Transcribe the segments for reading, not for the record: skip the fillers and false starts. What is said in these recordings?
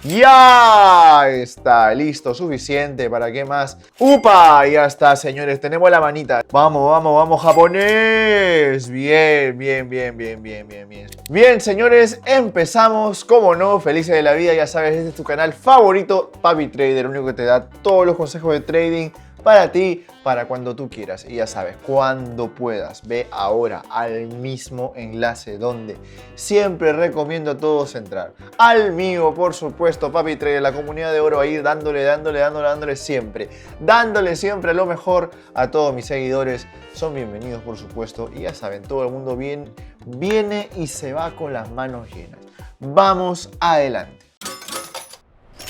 Ya está, listo, suficiente, ¿para qué más? ¡Upa! Ya está, señores, tenemos la manita. Vamos, vamos, vamos, japonés. Bien, bien, bien, bien, bien, bien, bien. Bien, señores, empezamos, como no, felices de la vida, ya sabes, este es tu canal favorito, Papi Trader, el único que te da todos los consejos de trading para ti, para cuando tú quieras. Y ya sabes, cuando puedas, ve ahora al mismo enlace donde siempre recomiendo a todos entrar. Al mío, por supuesto, Papi Trader, la comunidad de oro ahí, dándole siempre. Dándole siempre lo mejor a todos mis seguidores. Son bienvenidos, por supuesto. Y ya saben, todo el mundo viene y se va con las manos llenas. Vamos adelante.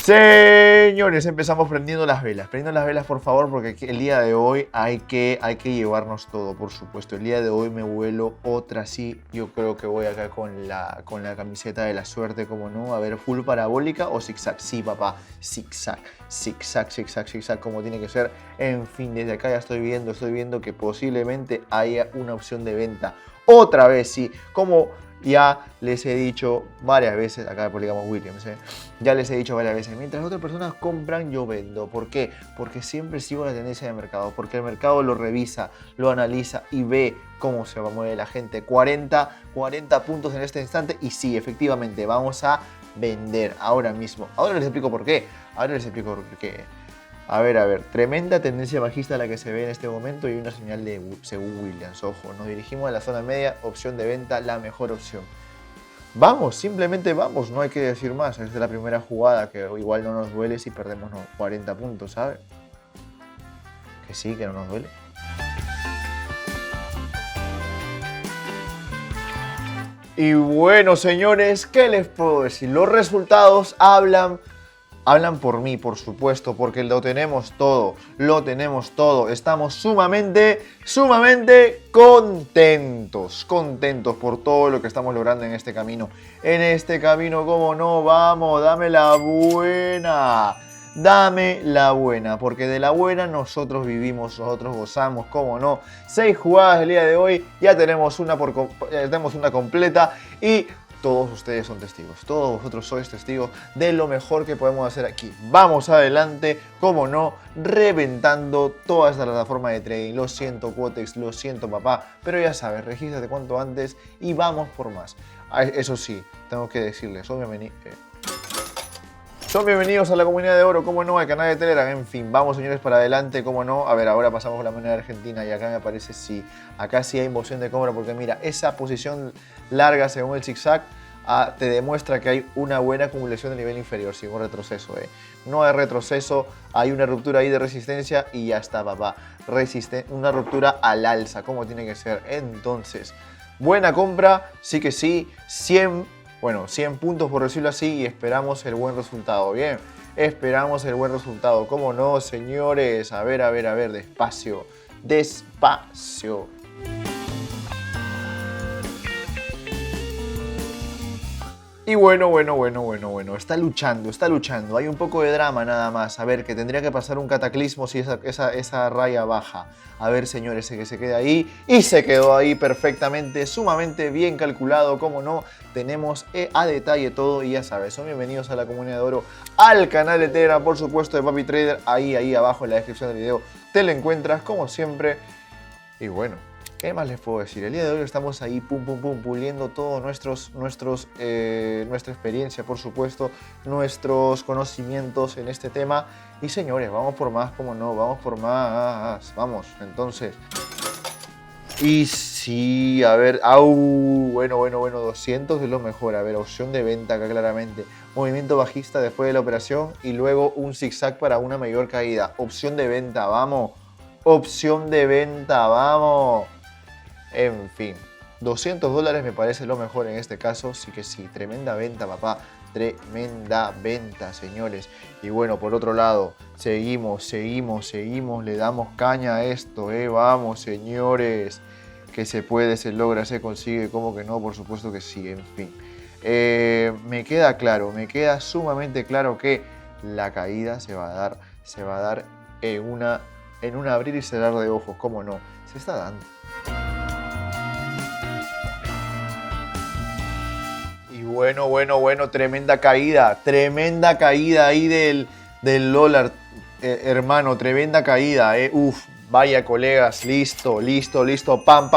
Señores, empezamos prendiendo las velas. Prendiendo las velas, por favor, porque el día de hoy hay que llevarnos todo, por supuesto. El día de hoy me vuelo otra, sí. Yo creo que voy acá con la camiseta de la suerte, como no. A ver, full parabólica o zigzag. Sí, papá, zigzag, zigzag, zigzag, zigzag, como tiene que ser. En fin, desde acá ya estoy viendo que posiblemente haya una opción de venta. Otra vez, sí, como ya les he dicho varias veces, acá digamos Williams, ya les he dicho varias veces, mientras otras personas compran, yo vendo. ¿Por qué? Porque siempre sigo la tendencia del mercado, porque el mercado lo revisa, lo analiza y ve cómo se va a mover la gente. 40 puntos en este instante y sí, efectivamente, vamos a vender ahora mismo. Ahora les explico por qué. A ver, tremenda tendencia bajista la que se ve en este momento y una señal de según Williams. Ojo, nos dirigimos a la zona media, opción de venta, la mejor opción. Vamos, simplemente vamos, no hay que decir más. Esta es la primera jugada que igual no nos duele si perdemos 40 puntos, ¿sabes? Que sí, que no nos duele. Y bueno, señores, ¿qué les puedo decir? Los resultados hablan por mí, por supuesto, porque lo tenemos todo, estamos sumamente contentos por todo lo que estamos logrando en este camino. Cómo no, vamos, dame la buena, porque de la buena nosotros vivimos, nosotros gozamos, cómo no. 6 jugadas del día de hoy, ya tenemos una completa y todos ustedes son testigos, todos vosotros sois testigos de lo mejor que podemos hacer aquí. Vamos adelante, como no, reventando toda esta plataforma de trading. Lo siento, Quotex, lo siento, papá, pero ya sabes, regístrate cuanto antes y vamos por más. Eso sí, tengo que decirles, son bienvenidos a la comunidad de oro, como no, al canal de Telegram, en fin, vamos señores para adelante, como no. A ver, ahora pasamos con la moneda argentina y acá me parece sí, acá sí hay moción de compra porque mira, esa posición larga según el zigzag te demuestra que hay una buena acumulación de nivel inferior, sin un retroceso. No hay retroceso, hay una ruptura ahí de resistencia y ya está, papá. Una ruptura al alza, como tiene que ser. Entonces, buena compra, sí que sí, 100 puntos por decirlo así y esperamos el buen resultado. Bien, esperamos el buen resultado. ¿Cómo no, señores? A ver, despacio. Y bueno, está luchando, hay un poco de drama nada más. A ver, que tendría que pasar un cataclismo si esa raya baja. A ver, señores, que se quede ahí. Y se quedó ahí perfectamente, sumamente bien calculado, como no. Tenemos a detalle todo y ya sabes, son bienvenidos a la comunidad de oro, al canal de Telegram, por supuesto, de Papi Trader. Ahí abajo en la descripción del video te lo encuentras, como siempre. Y bueno, ¿qué más les puedo decir? El día de hoy estamos ahí puliendo todo nuestra experiencia, por supuesto, nuestros conocimientos en este tema. Y señores, vamos por más, como no, vamos por más, vamos, entonces. Y sí, a ver, bueno, 200 es lo mejor. A ver, opción de venta acá claramente. Movimiento bajista después de la operación y luego un zigzag para una mayor caída. Opción de venta, vamos. Opción de venta, vamos. En fin, $200 me parece lo mejor en este caso. Sí que sí, tremenda venta, papá. Tremenda venta, señores. Y bueno, por otro lado, seguimos, le damos caña a esto, vamos, señores. Que se puede, se logra, se consigue, ¿cómo que no? Por supuesto que sí, en fin. Me queda sumamente claro que la caída se va a dar en un abrir y cerrar de ojos, ¿cómo no? Se está dando. Y bueno, tremenda caída ahí del dólar, hermano, tremenda caída, Uf, vaya colegas, listo, pam,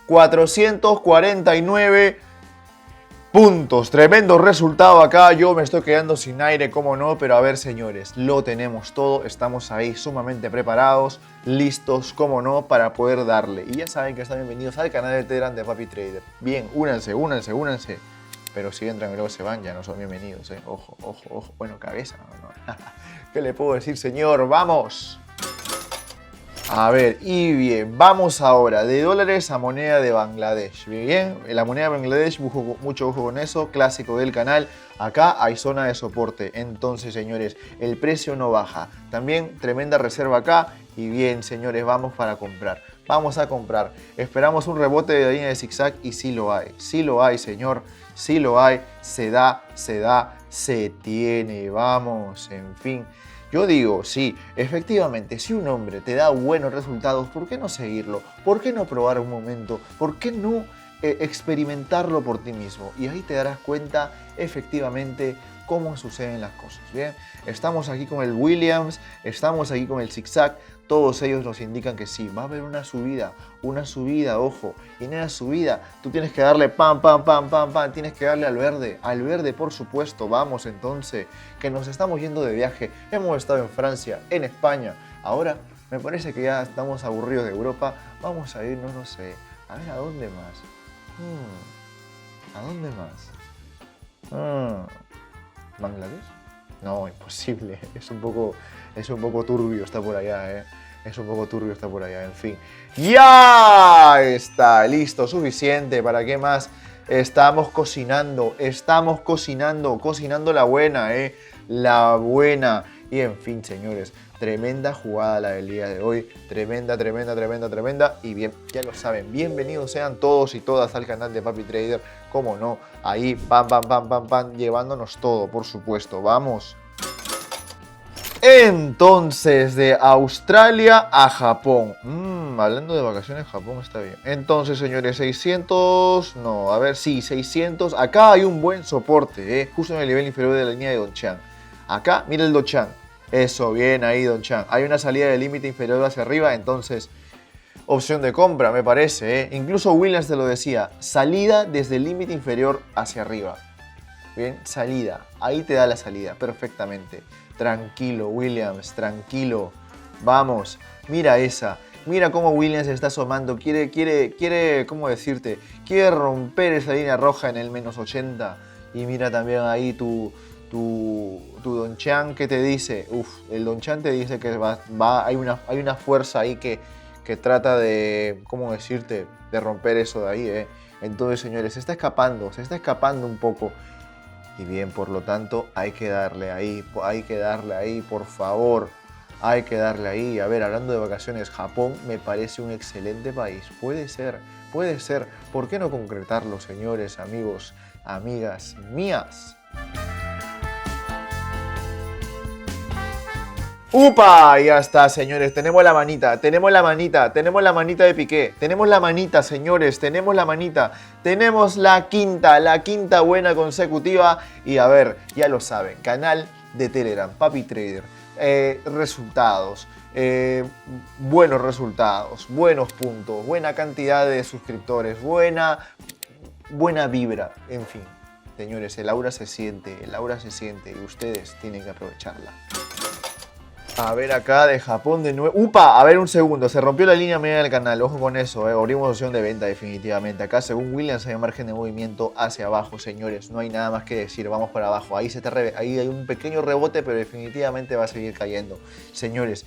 449 puntos, tremendo resultado acá, yo me estoy quedando sin aire, cómo no, pero a ver señores, lo tenemos todo, estamos ahí sumamente preparados, listos, cómo no, para poder darle. Y ya saben que están bienvenidos al canal de Telegram de Papi Trader. Bien, únanse. Pero si entran y luego se van, ya no son bienvenidos, Ojo. Bueno, cabeza, no. ¿Qué le puedo decir, señor? ¡Vamos! A ver, y bien, vamos ahora de dólares a moneda de Bangladesh. Bien, la moneda de Bangladesh, mucho ojo con eso, clásico del canal. Acá hay zona de soporte, entonces señores, el precio no baja. También tremenda reserva acá. Y bien, señores, vamos para comprar. Vamos a comprar. Esperamos un rebote de la línea de zigzag y sí lo hay. Sí lo hay, señor. Sí lo hay. Se da, se tiene. Vamos, en fin. Yo digo, sí, efectivamente, si un hombre te da buenos resultados, ¿por qué no seguirlo? ¿Por qué no probar un momento? ¿Por qué no experimentarlo por ti mismo? Y ahí te darás cuenta, efectivamente, cómo suceden las cosas, ¿bien? Estamos aquí con el Williams, estamos aquí con el zigzag, todos ellos nos indican que sí, va a haber una subida, ojo, y en esa subida tú tienes que darle pam, tienes que darle al verde por supuesto, vamos entonces, que nos estamos yendo de viaje, hemos estado en Francia, en España, ahora me parece que ya estamos aburridos de Europa, vamos a irnos, no sé, a ver, ¿a dónde más? ¿A dónde más? ¿Bangladesh? No, imposible. Es un poco turbio, está por allá, Es un poco turbio, está por allá, en fin. ¡Ya está! Listo, suficiente. ¿Para qué más? Estamos cocinando la buena, La buena. Y en fin, señores, tremenda jugada la del día de hoy. Tremenda. Y bien, ya lo saben, bienvenidos sean todos y todas al canal de Papi Trader. Cómo no, ahí, pam, llevándonos todo, por supuesto. Vamos. Entonces, de Australia a Japón. Hablando de vacaciones, Japón está bien. Entonces, señores, 600... No, a ver, sí, 600. Acá hay un buen soporte, justo en el nivel inferior de la línea de Don-chan. Acá, mira el Don-chan. Eso, bien ahí, Don-chan. Hay una salida de límite inferior hacia arriba, entonces... opción de compra, me parece, Incluso Williams te lo decía. Salida desde el límite inferior hacia arriba. Bien, salida. Ahí te da la salida, perfectamente. Tranquilo, Williams, tranquilo. Vamos, mira esa. Mira cómo Williams está asomando. Quiere, ¿cómo decirte? Quiere romper esa línea roja en el menos 80. Y mira también ahí tu Don-chan que te dice. El Don-chan te dice que hay una fuerza ahí que trata de, ¿cómo decirte? De romper eso de ahí, Entonces, señores, se está escapando un poco. Y bien, por lo tanto, hay que darle ahí, por favor. Hay que darle ahí. A ver, hablando de vacaciones, Japón me parece un excelente país. Puede ser. ¿Por qué no concretarlo, señores, amigos, amigas mías? ¡Upa! Ya está, señores. Tenemos la manita de Piqué. Tenemos la manita, señores. Tenemos la quinta buena consecutiva. Y a ver, ya lo saben. Canal de Telegram, Papi Trader. Resultados. Buenos resultados. Buenos puntos. Buena cantidad de suscriptores. Buena vibra. En fin. Señores, el aura se siente. Y ustedes tienen que aprovecharla. A ver acá de Japón de nuevo. ¡Upa! A ver un segundo. Se rompió la línea media del canal. Ojo con eso, Abrimos opción de venta definitivamente. Acá según Williams hay margen de movimiento hacia abajo, señores. No hay nada más que decir. Vamos para abajo. Ahí hay un pequeño rebote, pero definitivamente va a seguir cayendo. Señores,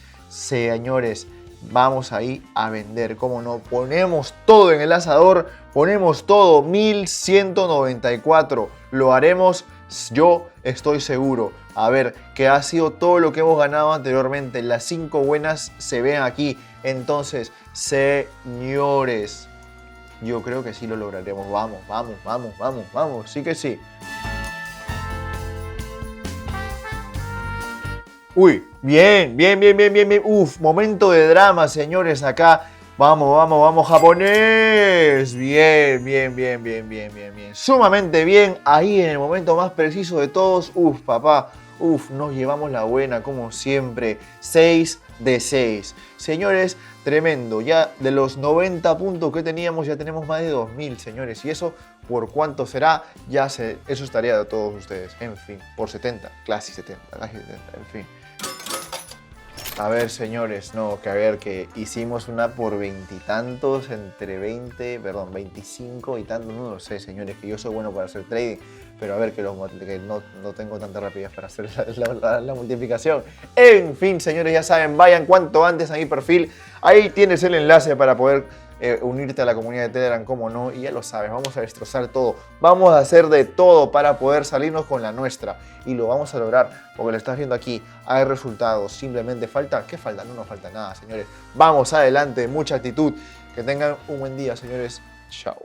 vamos ahí a vender. ¿Cómo no? Ponemos todo en el asador. Ponemos todo. 1194. Lo haremos. Yo estoy seguro. A ver, que ha sido todo lo que hemos ganado anteriormente. Las 5 buenas se ven aquí. Entonces, señores, yo creo que sí lo lograremos. Vamos. Sí que sí. Uy, bien. Uf, momento de drama, señores, acá. Vamos, vamos, vamos, japonés. Bien, bien, bien, bien, bien, bien, bien. Sumamente bien. Ahí en el momento más preciso de todos. Uf, papá. Uf, nos llevamos la buena como siempre. 6 de 6. Señores, tremendo. Ya de los 90 puntos que teníamos, ya tenemos más de 2000, señores. Y eso, ¿por cuánto será? Ya sé, eso es tarea de todos ustedes. En fin, por 70. Casi 70, casi 70, en fin. A ver, señores, no, que a ver, que hicimos una por veintitantos, entre 20, perdón, 25 y tantos, no lo sé, señores, que yo soy bueno para hacer trading, pero a ver, que no tengo tanta rapidez para hacer la multiplicación. En fin, señores, ya saben, vayan cuanto antes a mi perfil, ahí tienes el enlace para poder unirte a la comunidad de Telegram, como no, y ya lo sabes, vamos a destrozar todo, vamos a hacer de todo para poder salirnos con la nuestra, y lo vamos a lograr, porque lo estás viendo aquí, hay resultados, simplemente falta, ¿qué falta? No nos falta nada, señores, vamos adelante, mucha actitud, que tengan un buen día, señores, chao.